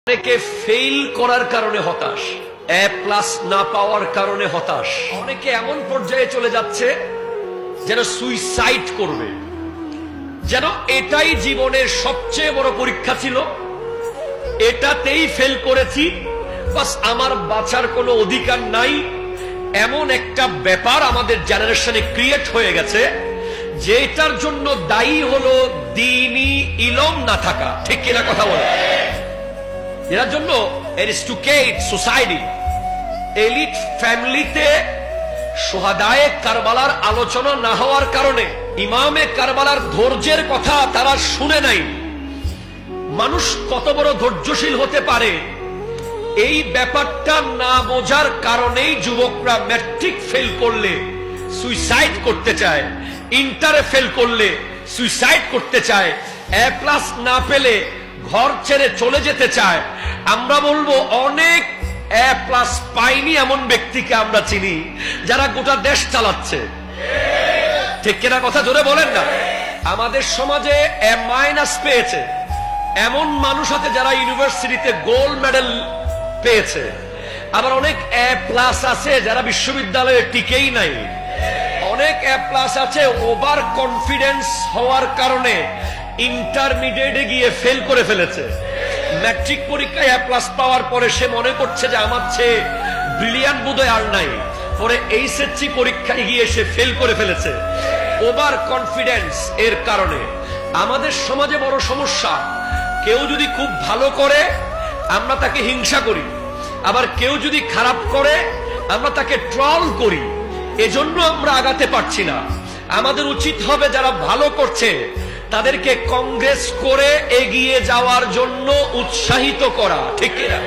অনেকে ফেল করার কারণে হতাশ, এ প্লাস না পাওয়ার কারণে হতাশ। অনেকে এমন পর্যায়ে চলে যাচ্ছে যেন সুইসাইড করবে, যেন এটাই জীবনের সবচেয়ে বড় পরীক্ষা ছিল, এটাতেই ফেল করেছি, বাস আমার বাঁচার কোনো অধিকার নাই। এমন একটা ব্যাপার আমাদের জেনারেশনে ক্রিয়েট হয়ে গেছে, যেটার জন্য দায়ী হলো দ্বীনি ইলম না থাকা। ঠিক কিনা কথা বলে? এর জন্য এরিস্টুকেট সোসাইটি, এলিট ফ্যামিলিতে শুহাদায়ে কারবালার আলোচনা না হওয়ার কারণে ইমামে কারবালার ধৈর্যের কথা তারা শুনে নাই। মানুষ কত বড় ধৈর্যশীল হতে পারে, এই ব্যাপারটা না বোঝার কারণেই যুবকরা ম্যাট্রিক ফেল করলে সুইসাইড করতে চায়, ইন্টারে ফেল করলে সুইসাইড করতে চায়, এ প্লাস না পেলে ঘর ছেড়ে চলে যেতে চায়। আমরা বলবো অনেক এ প্লাস পাইনি এমন ব্যক্তিকে আমরা চিনি যারা গোটা দেশ চালাচ্ছে। ঠিক কিনা কথা জোরে বলেন না? আমাদের সমাজে এ মাইনাস পেয়েছে এমন মানুষ আছে যারা ইউনিভার্সিটিতে গোল্ড মেডেল পেয়েছে, আবার অনেক এ প্লাস আছে যারা বিশ্ববিদ্যালয়ে টিকেই নাই। অনেক এ প্লাস আছে ওভার কনফিডেন্স হওয়ার কারণে ইন্টারমিডিয়েটে গিয়ে ফেল করে ফেলেছে। ম্যাট্রিক পরীক্ষায় এ প্লাস পাওয়ার পরে সে মনে করছে যে আমার চেয়ে ব্রিলিয়ান্ট বোধহয় আর নাই, পরে এইচএসসি পরীক্ষায় গিয়ে সে ফেল করে ফেলেছে। ওভার কনফিডেন্স এর কারণে আমাদের সমাজে বড় সমস্যা। কেউ যদি খুব ভালো করে আমরা তাকে হিংসা করি, আবার কেউ যদি খারাপ করে আমরা তাকে ট্রল করি। এজন্য আমরা আগাতে পারছি না। আমাদের উচিত হবে যারা ভালো করছে তাদেরকে কংগ্রেস করে এগিয়ে যাওয়ার জন্য উৎসাহিত করা। ঠিক না?